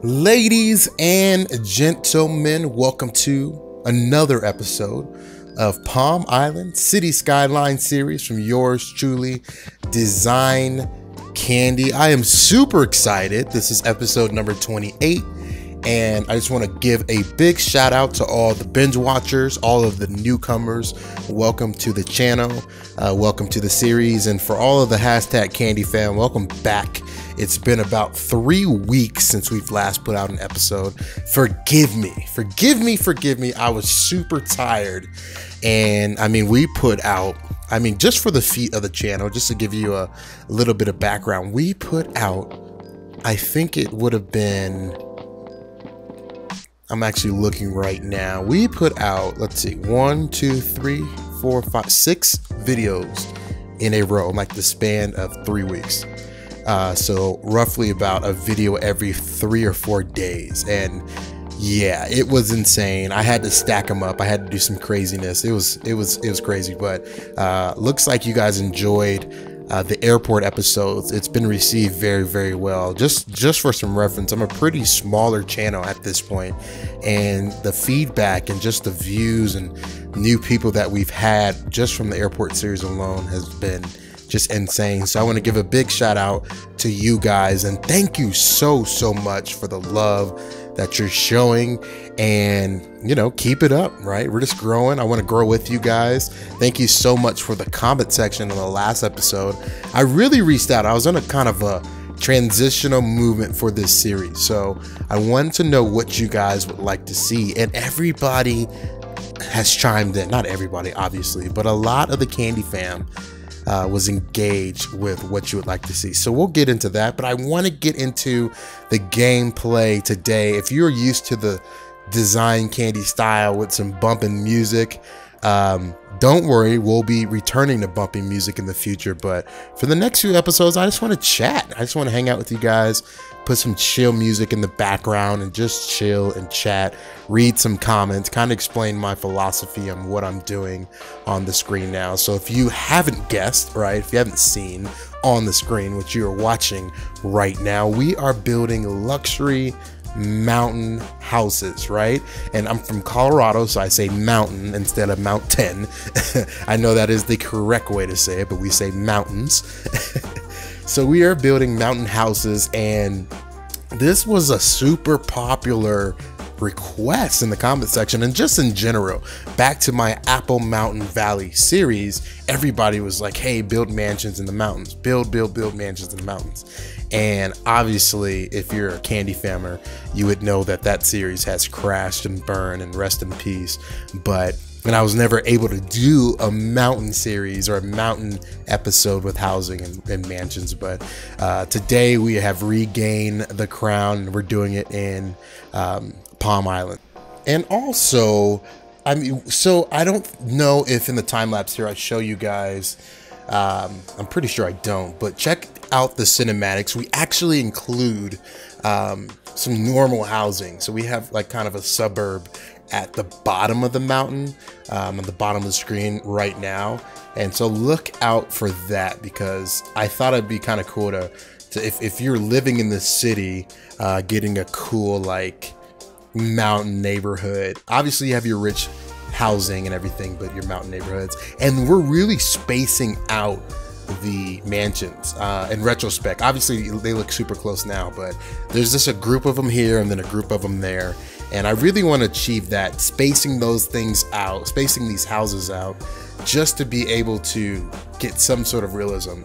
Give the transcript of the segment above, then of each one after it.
Ladies and gentlemen, welcome to another episode of Palm Island City Skyline series from yours truly, Design Candy. I am super excited. This is episode number 28, and I just want to give a big shout out to all the binge watchers, all of the newcomers. Welcome to the channel, welcome to the series, and for all of the hashtag Candy fam, welcome back. It's been about 3 weeks since we've last put out an episode. Forgive me. I was super tired. And I mean, we put out, just for the feet of the channel, just to give you a little bit of background, we put out, I think it would have been, I'm actually looking right now. We put out, let's see, 1, 2, 3, 4, 5, 6 videos in a row, like the span of 3 weeks. So roughly about a video every 3 or 4 days. And yeah, it was insane. I had to stack them up. I had to do some craziness. It was crazy, but looks like you guys enjoyed the airport episodes. It's been received very, very well. Just for some reference, I'm a pretty smaller channel at this point, and the feedback and just the views and new people that we've had just from the airport series alone has been just insane. So I want to give a big shout out to you guys, and thank you so much for the love that you're showing, and keep it up, right? We're just growing. I want to grow with you guys. Thank you so much for the comment section on the last episode. I really reached out. I was on a kind of a transitional movement for this series, so I wanted to know what you guys would like to see, and everybody has chimed in. Not everybody, obviously, but a lot of the Candy fam was engaged with what you would like to see. So we'll get into that, but I want to get into the gameplay today. If you're used to the Design Candy style with some bumping music, don't worry, we'll be returning to bumping music in the future. But for the next few episodes, I just want to chat. I just want to hang out with you guys, put some chill music in the background and just chill and chat, read some comments, kind of explain my philosophy on what I'm doing on the screen now. So if you haven't guessed, right, if you haven't seen on the screen, what you are watching right now, we are building luxury mountain houses, right? And I'm from Colorado, so I say mountain instead of mountain. I know that is the correct way to say it, but we say mountains. So we are building mountain houses, and this was a super popular request in the comment section, and just in general, back to my Apple Mountain Valley series, everybody was like, hey, build mansions in the mountains, build mansions in the mountains. And obviously, if you're a Candy fammer, you would know that that series has crashed and burned, and rest in peace. And I was never able to do a mountain series or a mountain episode with housing and mansions. But today we have regained the crown, and we're doing it in Palm Island. And also, so I don't know if in the time lapse here I show you guys, I'm pretty sure I don't, but check out the cinematics. We actually include some normal housing. So we have like kind of a suburb at the bottom of the mountain, on the bottom of the screen right now. And so look out for that, because I thought it'd be kind of cool to if you're living in the city, getting a cool like mountain neighborhood. Obviously you have your rich housing and everything, but your mountain neighborhoods, and we're really spacing out the mansions in retrospect. Obviously they look super close now, but there's just a group of them here and then a group of them there, and I really want to achieve that, spacing those things out, spacing these houses out, just to be able to get some sort of realism.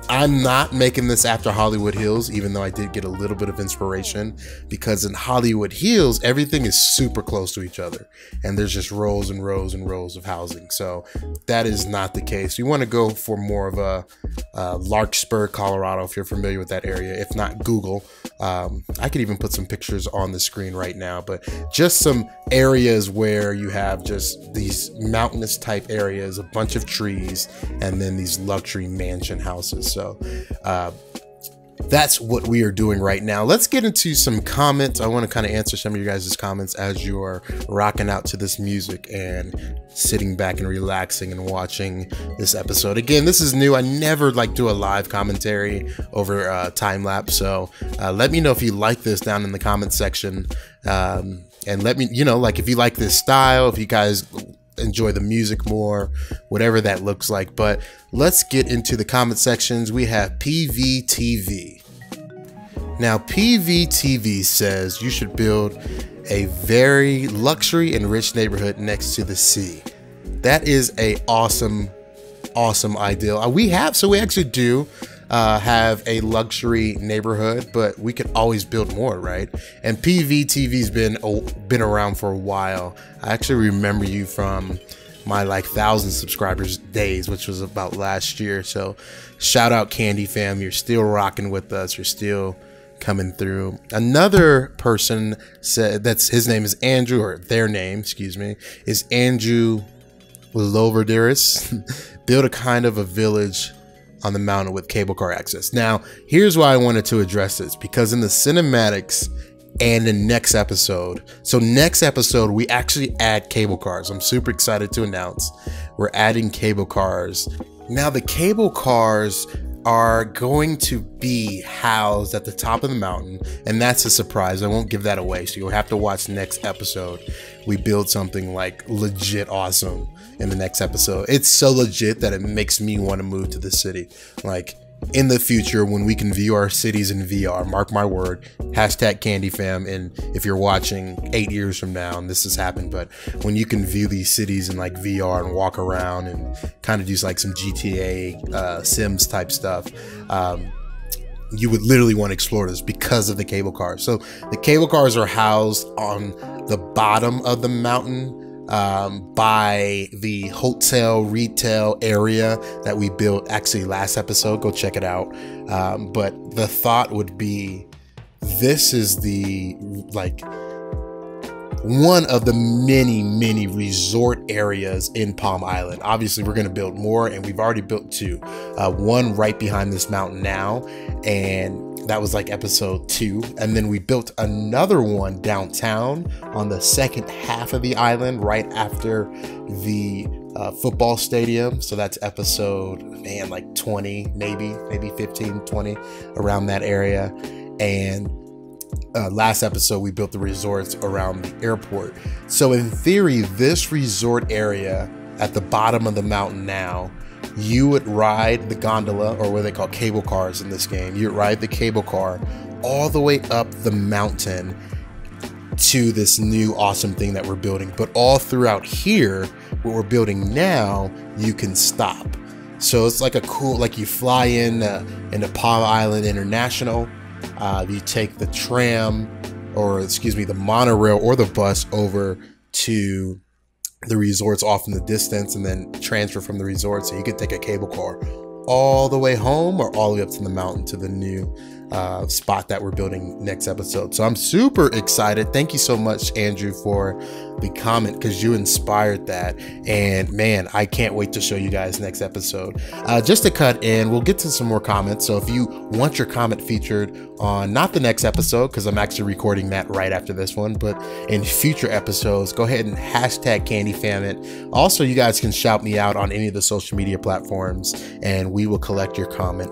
I'm not making this after Hollywood Hills, even though I did get a little bit of inspiration, because in Hollywood Hills, everything is super close to each other, and there's just rows and rows and rows of housing. So that is not the case. You want to go for more of a Larkspur, Colorado, if you're familiar with that area. If not, Google. I could even put some pictures on the screen right now, but just some areas where you have just these mountainous type areas, a bunch of trees, and then these luxury mansion houses. So that's what we are doing right now. Let's get into some comments. I want to kind of answer some of you guys' comments as you are rocking out to this music and sitting back and relaxing and watching this episode. Again, this is new. I never do a live commentary over time lapse. So let me know if you like this down in the comment section. And let me, if you like this style, if you guys enjoy the music more, whatever that looks like. But let's get into the comment sections. We have PVTV. Now PVTV says you should build a very luxury and rich neighborhood next to the sea. That is a awesome idea. We actually do have a luxury neighborhood, but we could always build more, right? And PVTV's been around for a while. I actually remember you from my 1,000 subscribers days, which was about last year. So shout out Candy Fam, you're still rocking with us, you're still coming through. Another person said, his name is Andrew, or their name, excuse me, is Andrew Loverderis. Build a kind of a village on the mountain with cable car access. Now, here's why I wanted to address this, because in the cinematics and the next episode, we actually add cable cars. I'm super excited to announce we're adding cable cars. Now, the cable cars are going to be housed at the top of the mountain, and that's a surprise. I won't give that away, so you'll have to watch the next episode. We build something legit awesome in the next episode. It's so legit that it makes me want to move to the city. In the future, when we can view our cities in VR, mark my word, hashtag CandyFam. And if you're watching 8 years from now, and this has happened, but when you can view these cities in VR and walk around and kind of do some GTA Sims type stuff, you would literally want to explore this because of the cable cars. So the cable cars are housed on the bottom of the mountain, by the hotel retail area that we built actually last episode. Go check it out. But the thought would be, this is the one of the many resort areas in Palm Island. Obviously we're going to build more, and we've already built 2, one right behind this mountain now, and that was episode 2. And then we built another one downtown on the second half of the island, right after the football stadium. So that's episode, 20, maybe 15, 20, around that area. And last episode, we built the resorts around the airport. So in theory, this resort area at the bottom of the mountain now, you would ride the gondola, or what they call cable cars in this game. You would ride the cable car all the way up the mountain to this new awesome thing that we're building. But all throughout here, what we're building now, you can stop. So it's a cool, you fly into Palm Island International. You take the tram, or the monorail or the bus over to the resorts off in the distance, and then transfer from the resort. So you could take a cable car all the way home, or all the way up to the mountain to the new spot that we're building next episode. So I'm super excited. Thank you so much, Andrew, for the comment, because you inspired that. And man, I can't wait to show you guys next episode. Just to cut in, we'll get to some more comments. So if you want your comment featured on not the next episode, because I'm actually recording that right after this one, but in future episodes, go ahead and hashtag CandyFamit. Also, you guys can shout me out on any of the social media platforms, and we will collect your comment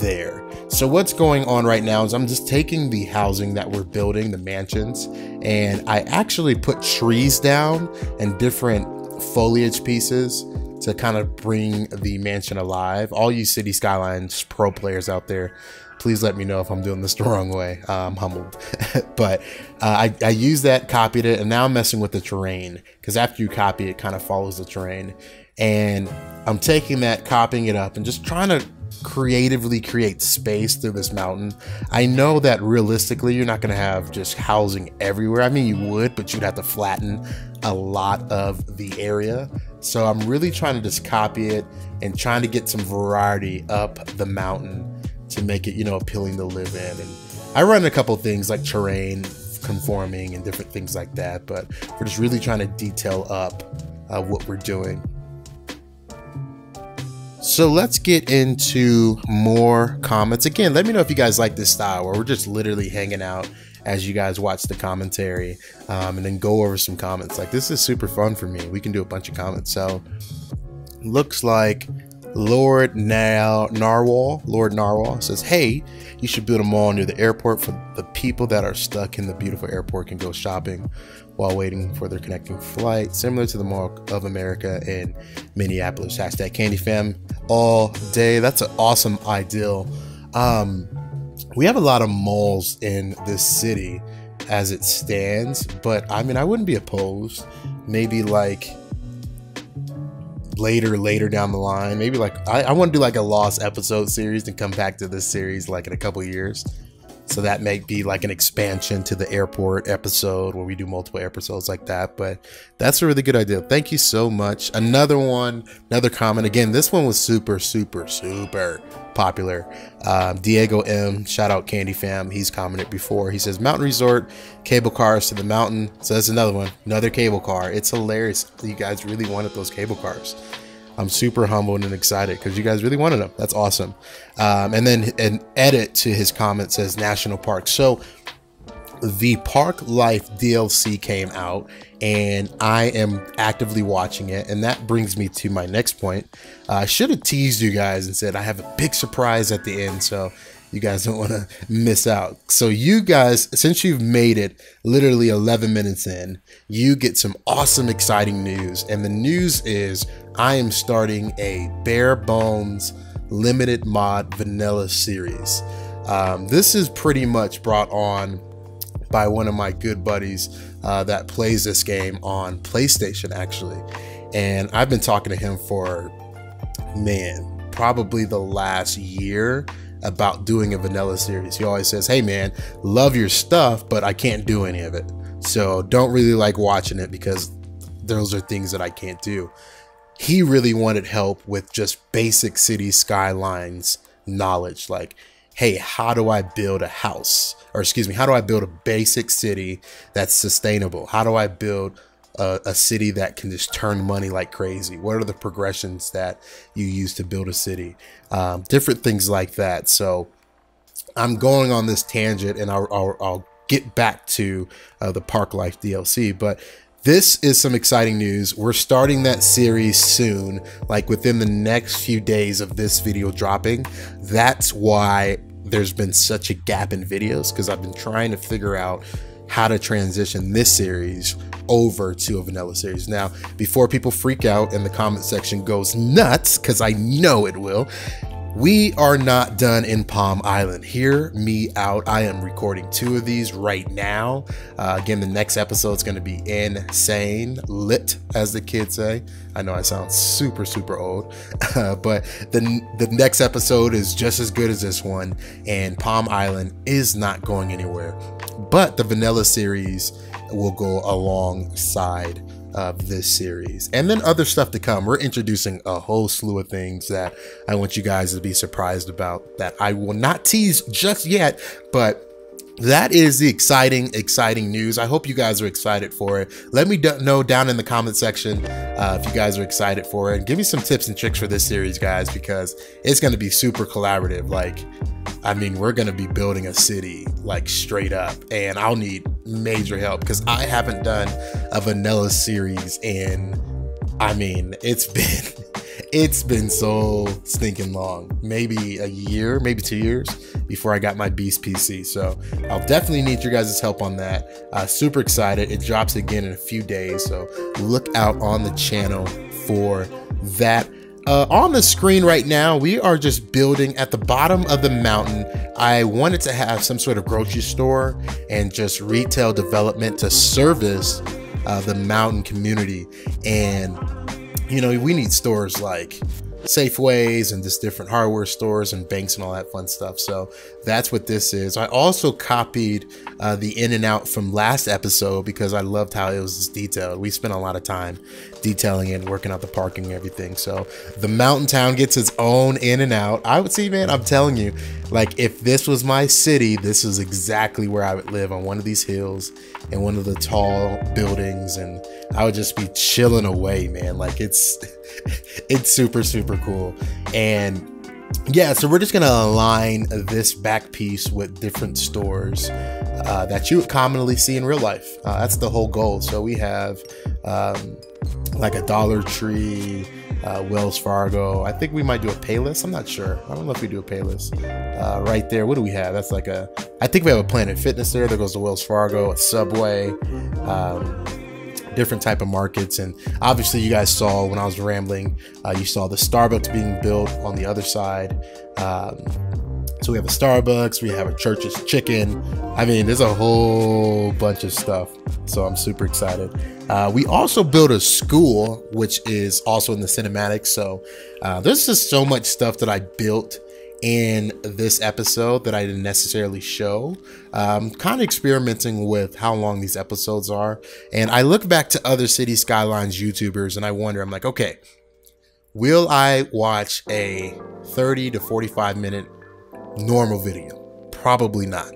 there. So what's going on right now is I'm just taking the housing that we're building, the mansions, and I actually put trees down and different foliage pieces to kind of bring the mansion alive. All you City Skylines pro players out there, please let me know if I'm doing this the wrong way. I'm humbled. But I used that, copied it, and now I'm messing with the terrain, because after you copy it, kind of follows the terrain. And I'm taking that, copying it up, and just trying to creatively create space through this mountain. I know that realistically you're not going to have just housing everywhere. I mean, you would, but you'd have to flatten a lot of the area. So I'm really trying to just copy it and trying to get some variety up the mountain to make it, appealing to live in. And I run a couple things like terrain conforming and different things like that, but we're just really trying to detail up what we're doing. So let's get into more comments. Again, let me know if you guys like this style where we're just literally hanging out as you guys watch the commentary, and then go over some comments. Like, this is super fun for me. We can do a bunch of comments. So looks like Lord Narwhal says, hey, you should build a mall near the airport for the people that are stuck in the beautiful airport can go shopping while waiting for their connecting flight, similar to the Mall of America in Minneapolis. Hashtag CandyFam all day. That's an awesome ideal. We have a lot of malls in this city as it stands, but I mean, I wouldn't be opposed. Maybe like later down the line, maybe like I want to do like a lost episode series and come back to this series like in a couple years. So that may be like an expansion to the airport episode where we do multiple episodes like that. But that's a really good idea. Thank you so much. Another comment. Again, this one was super popular. Diego M, shout out Candy Fam. He's commented before. He says, mountain resort, cable cars to the mountain. So that's another one, another cable car. It's hilarious. You guys really wanted those cable cars. I'm super humbled and excited because you guys really wanted them. That's awesome. And then an edit to his comment says national park. So the Park Life DLC came out and I am actively watching it. And that brings me to my next point. I should have teased you guys and said I have a big surprise at the end, so you guys don't want to miss out. So you guys, since you've made it literally 11 minutes in, you get some awesome, exciting news. And the news is I am starting a bare bones limited mod vanilla series. This is pretty much brought on by one of my good buddies that plays this game on PlayStation, actually. And I've been talking to him for, man, probably the last year about doing a vanilla series. He always says, hey man, love your stuff, but I can't do any of it. So don't really like watching it because those are things that I can't do. He really wanted help with just basic city skylines knowledge. Like, hey, how do I build a house? Or excuse me, how do I build a basic city that's sustainable? How do I build a city that can just turn money like crazy? What are the progressions that you use to build a city? Different things like that. So I'm going on this tangent, and I'll get back to the Park Life DLC. But this is some exciting news. We're starting that series soon, like within the next few days of this video dropping. That's why there's been such a gap in videos, because I've been trying to figure out how to transition this series over to a vanilla series. Now, before people freak out and the comment section goes nuts, because I know it will, we are not done in Palm Island. Hear me out. I am recording 2 of these right now. Again, the next episode is going to be insane, lit, as the kids say. I know I sound super old, but the next episode is just as good as this one, and Palm Island is not going anywhere. But the vanilla series will go alongside of this series, and then other stuff to come. We're introducing a whole slew of things that I want you guys to be surprised about, that I will not tease just yet, but that is the exciting news. I hope you guys are excited for it. Let me know down in the comment section if you guys are excited for it. Give me some tips and tricks for this series, guys, because it's going to be super collaborative. Like, I mean, we're going to be building a city like straight up, and I'll need major help because I haven't done a vanilla series in, I mean, it's been so stinking long, maybe a year, maybe 2 years before I got my beast PC. So I'll definitely need your guys' help on that. Super excited. It drops again in a few days, so look out on the channel for that. On the screen right now, we are just building at the bottom of the mountain. I wanted to have some sort of grocery store and just retail development to service the mountain community. And, you know, we need stores like Safeways and just different hardware stores and banks and all that fun stuff. So that's what this is. I also copied the in and out from last episode because I loved how it was detailed. We spent a lot of time detailing it and working out the parking and everything. So the mountain town gets its own in and out. I would say, man, I'm telling you, like, if this was my city, this is exactly where I would live, on one of these hills in one of the tall buildings, and I would just be chilling away, man. Like it's super, super cool. And yeah, so we're just gonna align this back piece with different stores that you would commonly see in real life. That's the whole goal. So we have like a Dollar Tree, Wells Fargo. I think we might do a Payless. I'm not sure. I don't know if we do a Payless. Right there, what do we have? That's like I think we have a Planet Fitness there. There goes the Wells Fargo, a Subway, different type of markets. And obviously you guys saw when I was rambling, you saw the Starbucks being built on the other side. So we have a Starbucks, we have a Church's Chicken. I mean, there's a whole bunch of stuff. So I'm super excited. We also built a school, which is also in the cinematics. So there's just so much stuff that I built in this episode that I didn't necessarily show. Kind of experimenting with how long these episodes are. And I look back to other City Skylines YouTubers and I wonder, I'm like, okay, will I watch a 30 to 45 minute normal video? Probably not.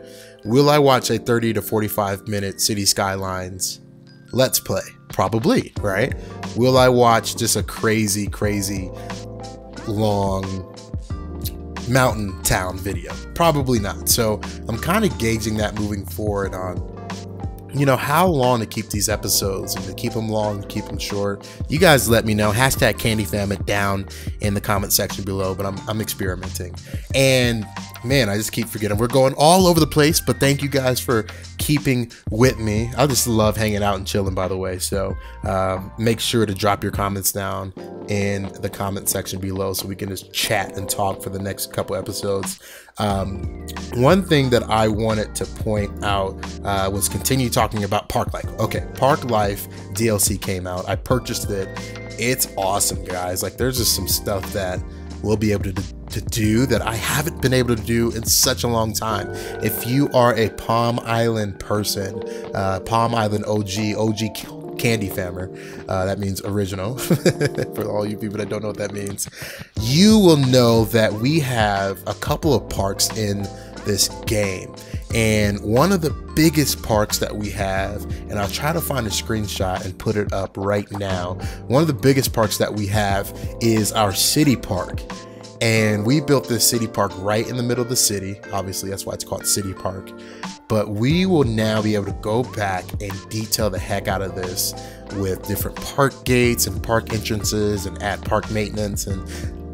Will I watch a 30 to 45 minute City Skylines Let's Play? Probably, right? Will I watch just a crazy, crazy long mountain town video? Probably not. So I'm kind of gauging that moving forward on, you know, how long to keep these episodes, and to keep them long, keep them short. You guys let me know. Hashtag CandyFam down in the comment section below, but I'm experimenting. And man, I just keep forgetting. We're going all over the place, but thank you guys for keeping with me. I just love hanging out and chilling, by the way. So make sure to drop your comments down in the comment section below so we can just chat and talk for the next couple episodes. One thing that I wanted to point out was continue talking about Park Life. Okay, Park Life DLC came out. I purchased it. It's awesome, guys. Like, there's just some stuff that we'll be able to do that I haven't been able to do in such a long time. If you are a Palm Island person, Palm Island OG Candy Fammer, that means original for all you people that don't know what that means, you will know that we have a couple of parks in this game. And one of the biggest parks that we have, and I'll try to find a screenshot and put it up right now. One of the biggest parks that we have is our city park. And we built this city park right in the middle of the city. Obviously, that's why it's called City Park. But we will now be able to go back and detail the heck out of this with different park gates and park entrances and add park maintenance. And,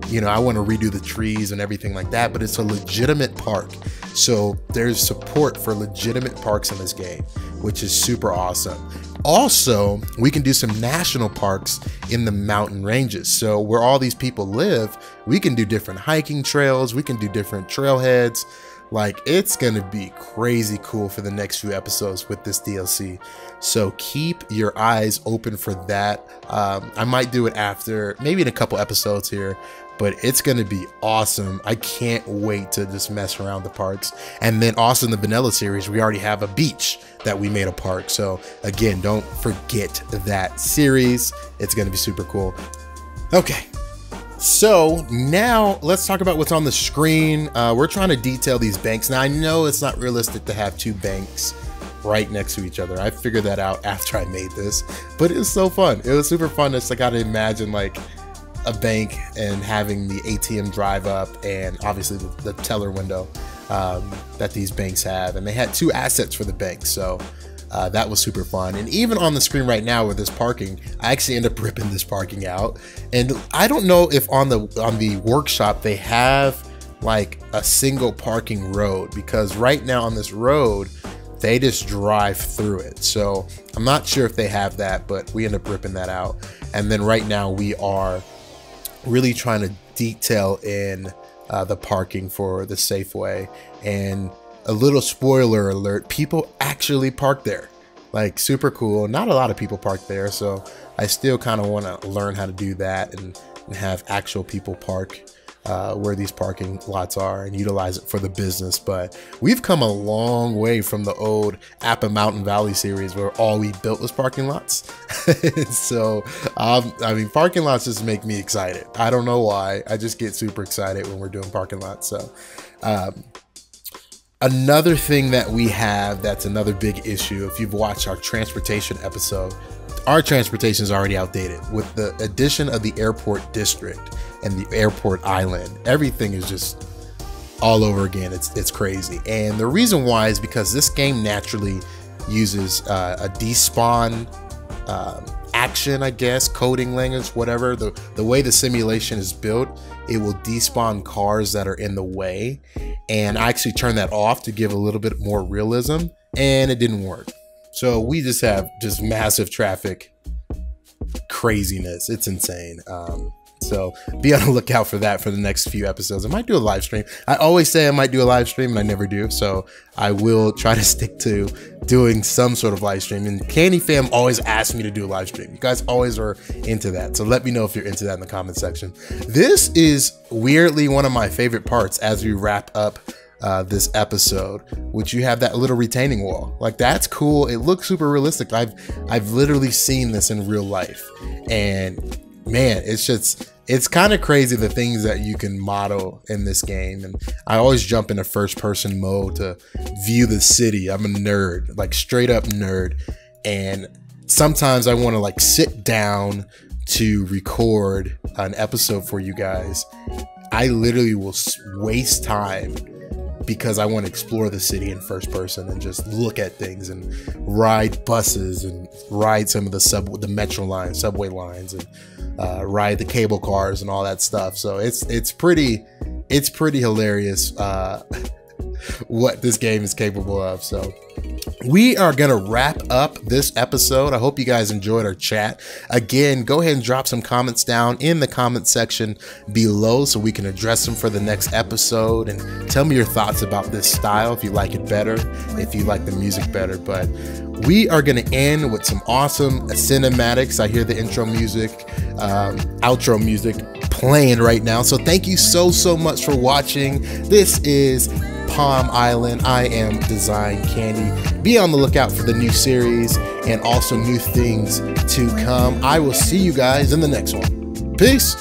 you know, I want to redo the trees and everything like that, but it's a legitimate park. So there's support for legitimate parks in this game, which is super awesome. Also, we can do some national parks in the mountain ranges. So where all these people live, we can do different hiking trails. We can do different trailheads. Like, it's gonna be crazy cool for the next few episodes with this DLC. So keep your eyes open for that. I might do it after, maybe in a couple episodes here, but it's gonna be awesome. I can't wait to just mess around the parks. And then also in the vanilla series, we already have a beach that we made a park. So again, don't forget that series. It's gonna be super cool. Okay. So now let's talk about what's on the screen. We're trying to detail these banks. Now I know it's not realistic to have two banks right next to each other. I figured that out after I made this, but it was so fun. It was super fun. It's like, I gotta imagine like a bank and having the ATM drive up, and obviously the teller window that these banks have. And they had two assets for the bank. So that was super fun. And even on the screen right now with this parking, I actually end up ripping this parking out. And I don't know if on the workshop they have like a single parking road, because right now on this road they just drive through it. So I'm not sure if they have that, but we end up ripping that out. And then right now we are really trying to detail in the parking for the Safeway. And a little spoiler alert, people actually park there. Like, super cool. Not a lot of people park there, so I still kind of want to learn how to do that and have actual people park where these parking lots are and utilize it for the business. But we've come a long way from the old Appa Mountain Valley series where all we built was parking lots. So I mean, parking lots just make me excited. I don't know why. I just get super excited when we're doing parking lots. So Another thing that we have that's another big issue, if you've watched our transportation episode, our transportation is already outdated. With the addition of the airport district and the airport island, everything is just all over again. It's crazy. And the reason why is because this game naturally uses a despawn action, I guess, coding language, whatever. The way the simulation is built, it will despawn cars that are in the way. And I actually turned that off to give a little bit more realism, and it didn't work. So we just have just massive traffic craziness. It's insane. So be on the lookout for that for the next few episodes. I might do a live stream. I always say I might do a live stream and I never do. So I will try to stick to doing some sort of live stream. And Candy Fam always asks me to do a live stream. You guys always are into that. So let me know if you're into that in the comment section. This is weirdly one of my favorite parts as we wrap up this episode, which you have that little retaining wall. Like, that's cool. It looks super realistic. I've literally seen this in real life, and man, it's kind of crazy the things that you can model in this game. And I always jump into first person mode to view the city. I'm a nerd, like straight up nerd. And sometimes I want to like sit down to record an episode for you guys. I literally will waste time because I want to explore the city in first person and just look at things and ride buses and ride some of the metro lines, subway lines, and ride the cable cars and all that stuff. So it's pretty hilarious what this game is capable of. So we are gonna wrap up this episode. I hope you guys enjoyed our chat. Again, go ahead and drop some comments down in the comment section below so we can address them for the next episode, and tell me your thoughts about this style, if you like it better, if you like the music better. But we are gonna end with some awesome cinematics. I hear the intro music, outro music playing right now. So thank you so much for watching. This is Palm Island. I am Design Candy. Be on the lookout for the new series and also new things to come. I will see you guys in the next one. Peace.